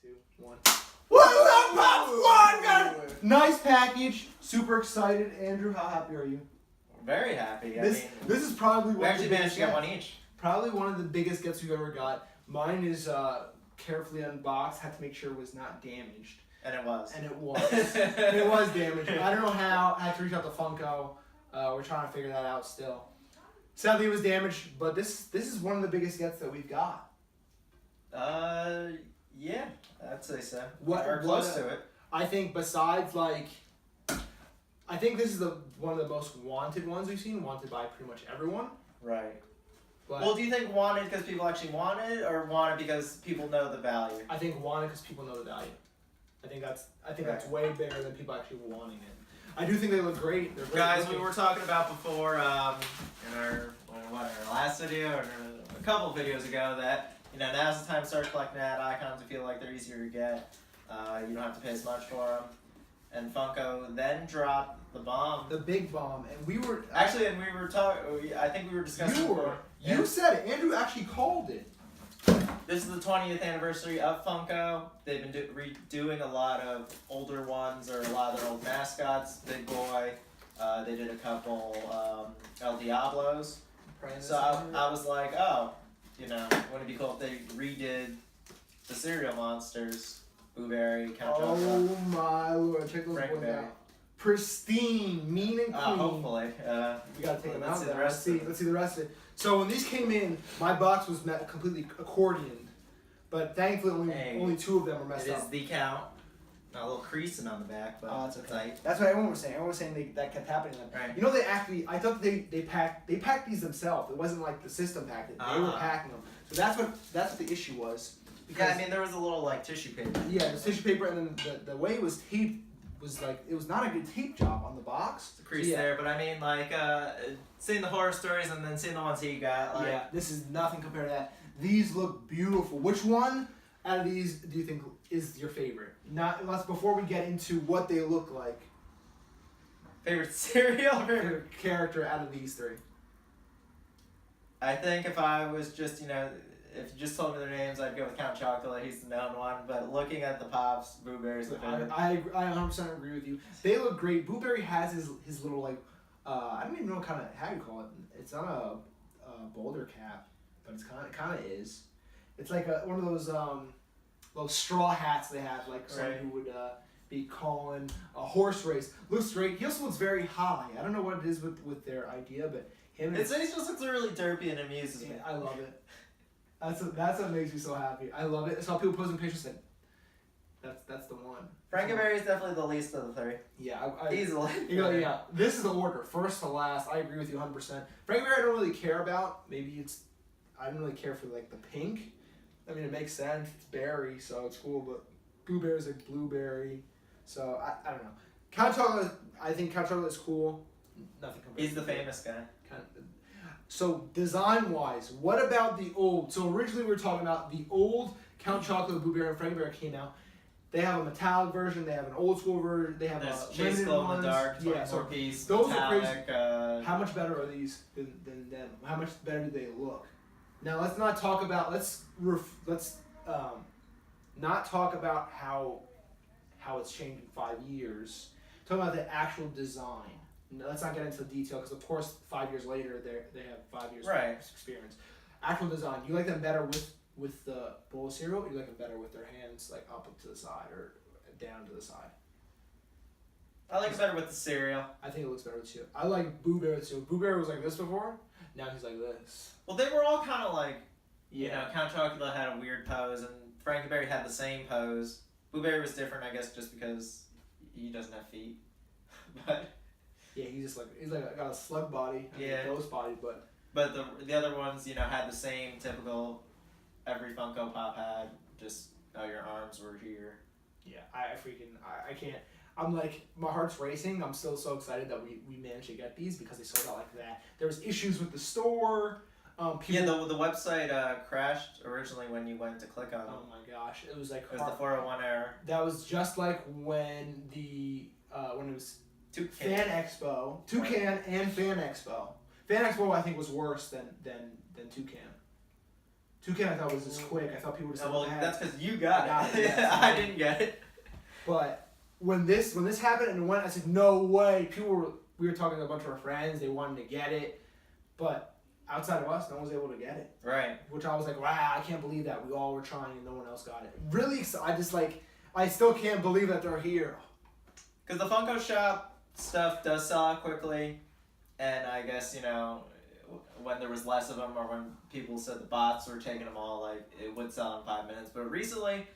2, 1. What's up, Pop Squad? Nice package. Super excited. Andrew, how happy are you? Very happy. This is probably we actually managed to get one each. Probably one of the biggest gifts we've ever got. Mine is carefully unboxed. Had to make sure it was not damaged. And it was. And it was. It was damaged. I don't know how. I had to reach out to Funko. We're trying to figure that out still. Sadly, it was damaged, but this is one of the biggest gets that we've got. Yeah, I'd say so. Or close to it. I think besides like, I think this is one of the most wanted ones we've seen, wanted by pretty much everyone. Right. But well, do you think wanted because people actually want it, or wanted because people know the value? I think wanted because people know the value. I think that's way bigger than people actually wanting it. I do think they look great. They're Guys, we were talking about before in our last video or a couple of videos ago that now's the time to start collecting ad icons. I feel like they're easier to get. You don't have to pay as much for them. And Funko then dropped the bomb. The big bomb, and we were actually, and we were talking. I think we were discussing. You said it. Andrew actually called it. This is the 20th anniversary of Funko. They've been redoing a lot of older ones or a lot of their old mascots. Big Boy. They did a couple El Diablos. So I was like, oh, wouldn't it be cool if they redid the cereal monsters? Blueberry, Count Chocula. Oh my lord, check those boys out. Pristine, mean and clean. Hopefully. We gotta take them out. Let's see the rest of it. So when these came in, my box was completely accordioned, but thankfully only 2 of them were messed up. It is the count. Not a little creasing on the back, but that's okay. That's what everyone was saying. Everyone was saying that kept happening to them. Right. I thought they packed these themselves. It wasn't like the system packed it. They were packing them. So that's what the issue was. Because, there was a little tissue paper. Yeah, the tissue paper, and then the way it was taped was it was not a good tape job on the box. It's a crease there, but seeing the horror stories and then seeing the ones he got, this is nothing compared to that. These look beautiful. Which one out of these do you think is your favorite? Before we get into what they look like. Favorite cereal? Favorite character out of these 3? I think if I was just, if you just told me their names, I'd go with Count Chocula. He's the known one. But looking at the Pops, Blueberry's the favorite. I 100% agree with you. They look great. Blueberry has his little, I don't even know how you call it. It's not a boulder cap, but it's kind of is. It's like one of those straw hats they have, like someone who would be calling a horse race. Looks great. He also looks very high. I don't know what it is with their idea, but him. He just looks really derpy and amuses me. I love it. That's what makes me so happy. I love it. I saw people posting pictures saying, that's the one. Frankenberry is definitely the least of the 3. Yeah, easily. Yeah, this is the order, first to last. I agree with you 100%. Frankenberry I don't really care about. I don't really care for the pink. I mean, it makes sense. It's berry, so it's cool. But Blueberry is like blueberry, so I don't know. Count Chocula, I think Count Chocula is cool. Nothing compared. He's the famous guy. So design-wise, what about the old? So originally we were talking about the old Count Chocula, Blueberry, and Frankenberry came out. They have a metallic version. They have an old school version. They have a Chase Glow in the Dark, 24 piece. Those metallic, are crazy. How much better are these than them? How much better do they look? Now let's not talk about not talk about how it's changed in 5 years. Talk about the actual design. Let's not get into detail because of course 5 years later they have 5 years of experience. Actual design. You like them better with the bowl of cereal, or you like them better with their hands up to the side or down to the side? I like it better with the cereal. I think it looks better with you. I like Blueberry too. Blueberry was like this before. Now he's like this. Well, they were all kind of Count Chocula had a weird pose, and Frankenberry had the same pose. Blueberry was different, I guess, just because he doesn't have feet. But yeah, he's got a slug body, a ghost body, but the other ones, had the same typical. Every Funko Pop had just your arms were here. Yeah, I can't. I'm my heart's racing. I'm still so excited that we managed to get these because they sold out like that. There was issues with the store. The website crashed originally when you went to click on them. Oh my gosh, it was like it was the 401 error. That was just like when when it was Fan Expo, Toucan and Fan Expo. Fan Expo I think was worse than Toucan. 2K I thought was just quick. I thought people would just well, mad. that's because you got it. Yeah, I didn't get it. But when this happened and it went, I said, no way. We were talking to a bunch of our friends. They wanted to get it. But outside of us, no one was able to get it. Right. Which I was like, wow, I can't believe that. We all were trying and no one else got it. Really, I still can't believe that they're here. Because the Funko Shop stuff does sell out quickly. And I guess, when there was less of them or when people said the bots were taking them all, like, it would sell in 5 minutes. But recently,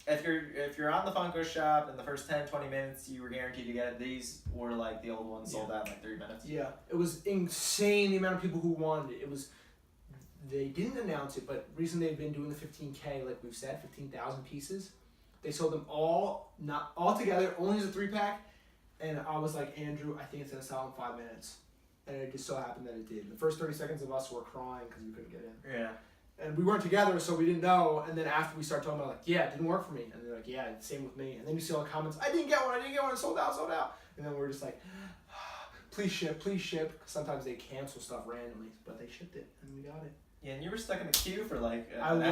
if you're on the Funko Shop in the first 10, 20 minutes, you were guaranteed to get it. These were like the old ones sold out in like 3 minutes. Yeah, it was insane the amount of people who wanted it. They didn't announce it, but recently they've been doing the 15K, like we've said, 15,000 pieces. They sold them not all together, only as a 3-pack. And I was like, Andrew, I think it's going to sell in 5 minutes. And it just so happened that it did. The first 30 seconds of us were crying because we couldn't get in. Yeah. And we weren't together, so we didn't know. And then after we started talking about, like, yeah, it didn't work for me. And they're like, yeah, same with me. And then you see all the comments, I didn't get one, it sold out. And then we're just like, please ship. Because sometimes they cancel stuff randomly. But they shipped it, and we got it. Yeah, and you were stuck in the queue for like I was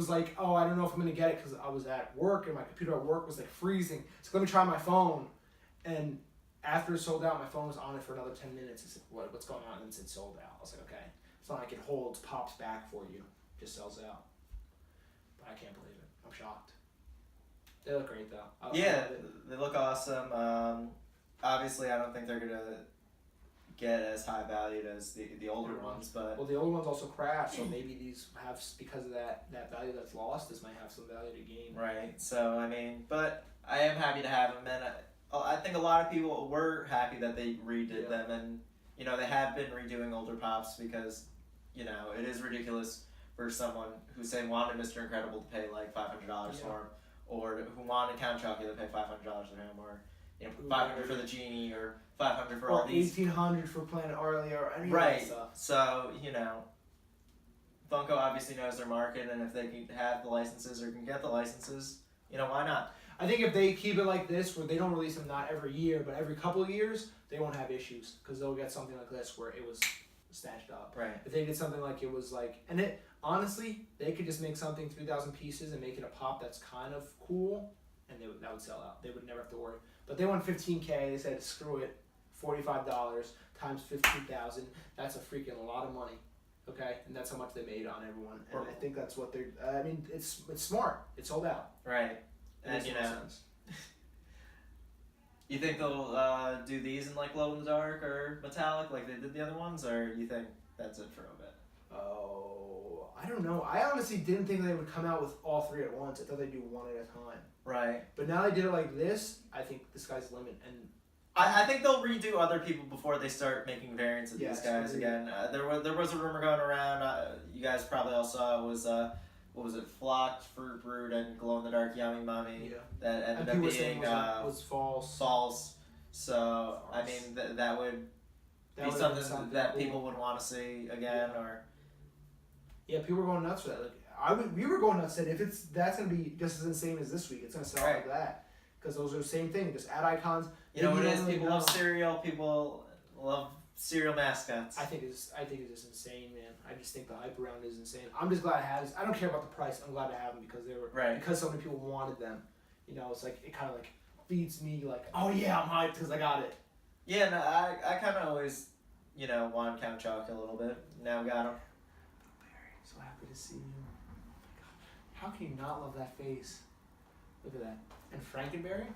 like, oh, I don't know if I'm going to get it because I was at work, and my computer at work was like freezing. So let me try my phone. And after it sold out, my phone was on it for another 10 minutes. It said, what's going on? And it said sold out. I was like, okay. It's not like it holds, pops back for you. Just sells out. But I can't believe it. I'm shocked. They look great, though. Yeah, they look awesome. Obviously, I don't think they're going to get as high valued as the older ones, but... Well, the older ones also crashed, so maybe these have, because of that value that's lost, this might have some value to gain. Right, so, I mean, but I am happy to have them, and I think a lot of people were happy that they redid them, and, they have been redoing older Pops because, it is ridiculous for someone who, say, wanted Mr. Incredible to pay, like, $500 for him, or who wanted Count Chocula to pay $500 for him, or, $500 for the Genie, or $500 for all these. $1,800 for Planet Arlie, or any of right. that stuff. So, Funko obviously knows their market, and if they can have the licenses or can get the licenses, why not? I think if they keep it like this, where they don't release them not every year, but every couple of years, they won't have issues, because they'll get something like this where it was snatched up. Right. If they did something like it was like, and it, honestly, they could just make something 3,000 pieces and make it a pop that's kind of cool, and that would sell out. They would never have to worry. But they want 15K, they said, screw it, $45 times 15,000, that's a freaking lot of money. Okay, and that's how much they made on everyone, and I think that's what they're. I mean, it's smart. It sold out. Right, and sense. You think they'll do these in like glow in the dark or metallic like they did the other ones, or you think that's it for a bit? Oh, I don't know. I honestly didn't think they would come out with all three at once. I thought they'd do one at a time. Right. But now they did it like this. I think the sky's the limit, and. I think they'll redo other people before they start making variants of these guys again. There was a rumor going around. You guys probably all saw it was what was it? Flocked, Fruit Brute, and Glow in the Dark Yummy Mummy. Yeah. That ended up being was false. False. So I mean that would be something that people would want to see again, or. Yeah, people were going nuts for that. We were going nuts that if that's gonna be just as insane as this week, it's gonna sell like that. Because those are the same thing, just add icons. You know what it is? People love cereal. People love cereal mascots. I think it's just insane, man. I just think the hype around it is insane. I'm just glad I have this. I don't care about the price. I'm glad to have them because they were because so many people wanted them. It's like it kind of like feeds me like, oh yeah, I'm hyped because I got it. Yeah, no, I kind of always wanted Count Chocula a little bit. Now got him. So happy to see you. Oh my God, how can you not love that face? Look at that. And Frankenberry,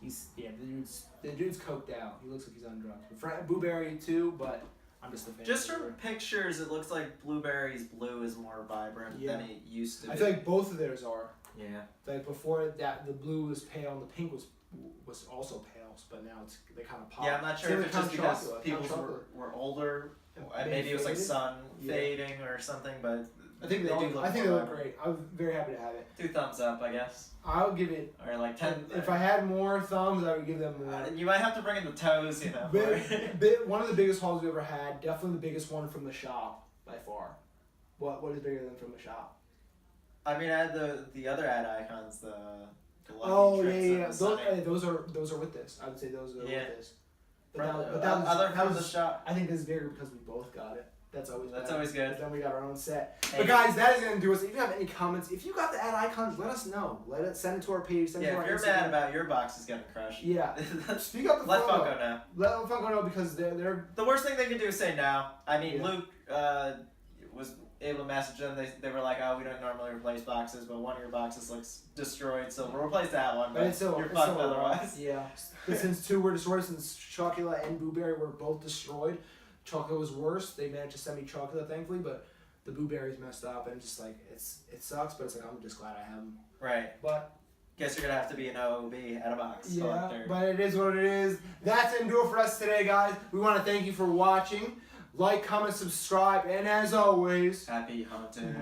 the dude's coked out. He looks like he's on drugs. Blueberry too, but I'm just a fan. Just from pictures, it looks like Blueberry's blue is more vibrant than it used to be. I feel like both of theirs are. Yeah. Like before that, the blue was pale and the pink was also pale, but now they kind of pop. Yeah, I'm not sure if it's just because people were older. Maybe it was like sun fading or something, but. I think they look great. I'm very happy to have it. 2 thumbs up, I guess. I'll give it. Or like 10. If I had more thumbs, I would give them more. You might have to bring in the toes, One of the biggest hauls we ever had. Definitely the biggest one from the shop by far. What is bigger than from the shop? I mean, I had the other ad icons, the Those are with this. I would say those are with this. But that was the shop. I think this is bigger because we both got it. That's always good. Then we got our own set. Hey. But guys, that is gonna do us. If you have any comments, if you got the ad icons, let us know. Send it to our page. Send it to our if you're Instagram. mad about your boxes getting crushed, Yeah. Speak up the let Funko. Funko know. Let Funko know because they're. The worst thing they could do is say no. I mean, Yeah. Luke was able to message them. They were like, oh, we don't normally replace boxes, but one of your boxes looks destroyed, so we'll replace that one. But it's still, you're it's fucked still otherwise. Yeah. But since two were destroyed, since Chocolate and Blueberry were both destroyed, Chocolate was worse. They managed to send me Chocolate, thankfully, but the Blueberry's messed up, and just like it sucks. But it's like I'm just glad I have them. Right. But guess you're gonna have to be an OOB at a box collector. But it is what it is. That's gonna do it for us today, guys. We want to thank you for watching. Like, comment, subscribe, and as always, Happy hunting.